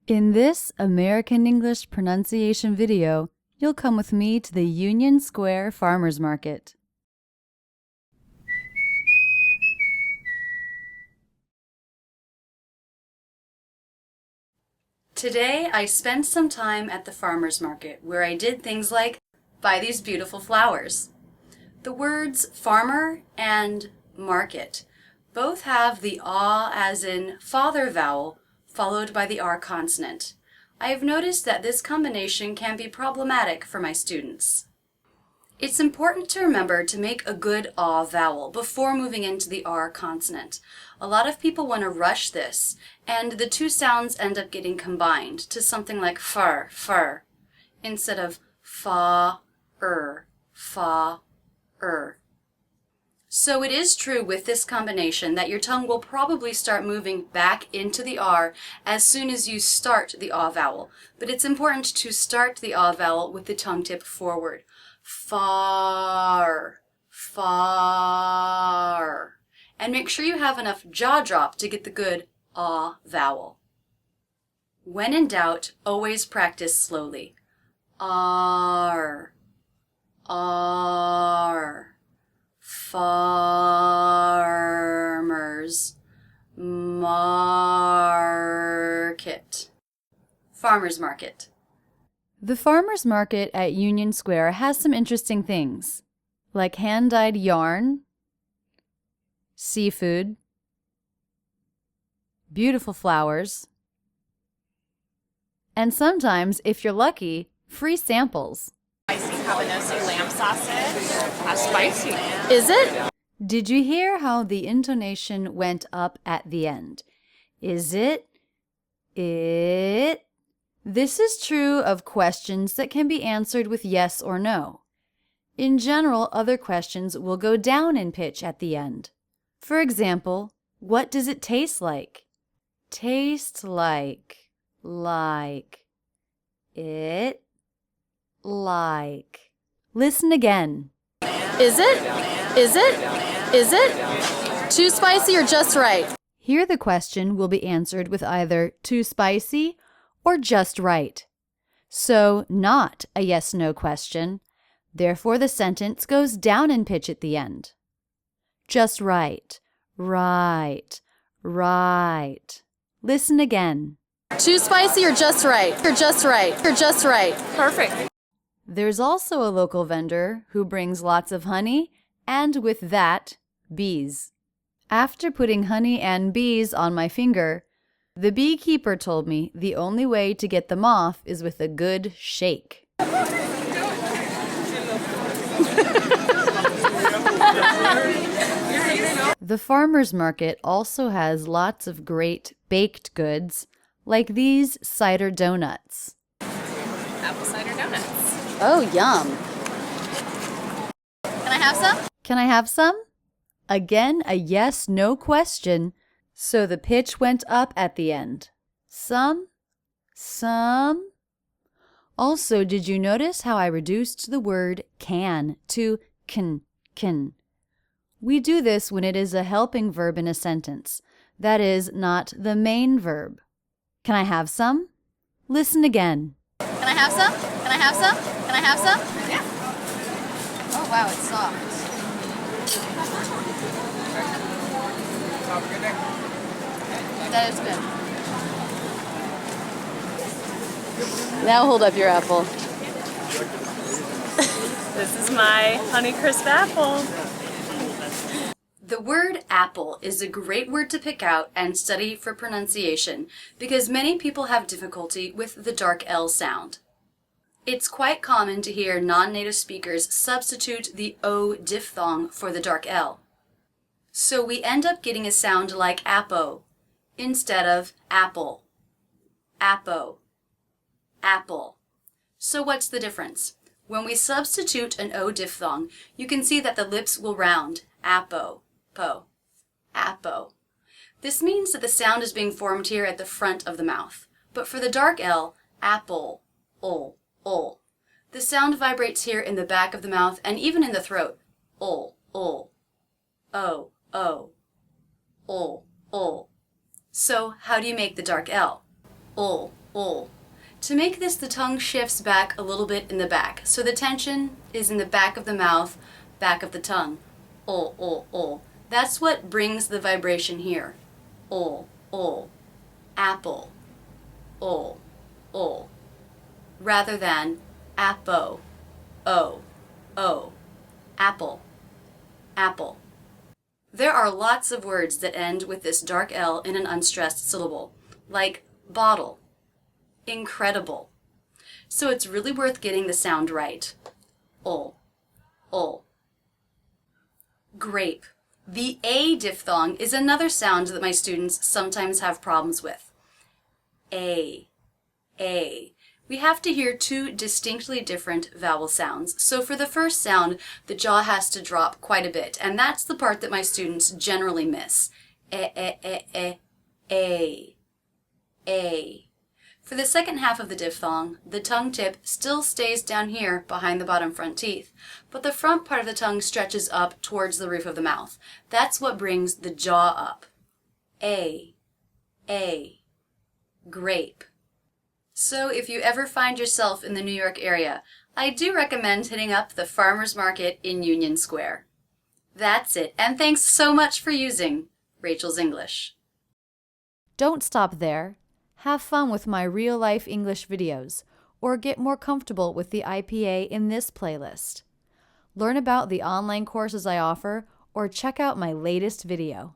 In this American English pronunciation video, you'll come with me to the Union Square Farmers Market. Today, I spent some time at the farmer's market where I did things like buy these beautiful flowers. The words farmer and market both have the ah as in father vowel followed by the R consonant. I have noticed that this combination can be problematic for my students. It's important to remember to make a good ah vowel before moving into the R consonant. A lot of people want to rush this, and the two sounds end up getting combined to something like fur, instead of fa-er. So it is true with this combination that your tongue will probably start moving back into the R as soon as you start the ah vowel, but it's important to start the ah vowel with the tongue tip forward. Far. And make sure you have enough jaw drop to get the good ah vowel. When in doubt, always practice slowly. R. Farmers market. Farmers market. The farmers market at Union Square has some interesting things, like hand-dyed yarn, seafood, beautiful flowers, and sometimes, if you're lucky, free samples. Spicy habanose lamb sausage. That's spicy. Is it? Did you hear how the intonation went up at the end? Is it? It? This is true of questions that can be answered with yes or no. In general, other questions will go down in pitch at the end. For example, what does it taste like? Taste like. It. Like. Listen again. Is it? Is it? Is it? Too spicy or just right? Here the question will be answered with either too spicy or just right. So, not a yes-no question. Therefore, the sentence goes down in pitch at the end. Just right. Right. Listen again. Too spicy or just right? Or just right? Or just right? Perfect. There's also a local vendor who brings lots of honey and with that, bees. After putting honey and bees on my finger, the beekeeper told me the only way to get them off is with a good shake. The farmer's market also has lots of great baked goods, like these cider donuts. Apple cider donuts. Oh, yum. Can I have some? Can I have some? Again, a yes-no question, so the pitch went up at the end. Some. Also, did you notice how I reduced the word can to can? We do this when it is a helping verb in a sentence, that is, not the main verb. Can I have some? Listen again. Can I have some? Can I have some? Can I have some? Yeah. Oh, wow, it's soft. That is good. Now hold up your apple. This is my Honeycrisp apple. The word apple is a great word to pick out and study for pronunciation because many people have difficulty with the dark L sound. It's quite common to hear non-native speakers substitute the O diphthong for the dark L. So we end up getting a sound like apo instead of apple. Apple. So what's the difference? When we substitute an O diphthong, you can see that the lips will round. Apo. This means that the sound is being formed here at the front of the mouth. But for the dark L, apple, ol. The sound vibrates here in the back of the mouth and even in the throat. Ol. O. So how do you make the dark L? Ol. ol. To make this, the tongue shifts back a little bit in the back. So the tension is in the back of the mouth, back of the tongue. Ol, ol, ol. That's what brings the vibration here. Ol, ol. Apple. Ol, ol. Rather than apo, o, o. Apple, apple. There are lots of words that end with this dark L in an unstressed syllable, like bottle, incredible. So it's really worth getting the sound right. Ol, ol. Grape. The A diphthong is another sound that my students sometimes have problems with. A. We have to hear two distinctly different vowel sounds. So for the first sound, the jaw has to drop quite a bit, and that's the part that my students generally miss. A. For the second half of the diphthong, the tongue tip still stays down here behind the bottom front teeth, but the front part of the tongue stretches up towards the roof of the mouth. That's what brings the jaw up. A. Grape. So if you ever find yourself in the New York area, I do recommend hitting up the Farmers Market in Union Square. That's it, and thanks so much for using Rachel's English. Don't stop there. Have fun with my real-life English videos, or get more comfortable with the IPA in this playlist. Learn about the online courses I offer, or check out my latest video.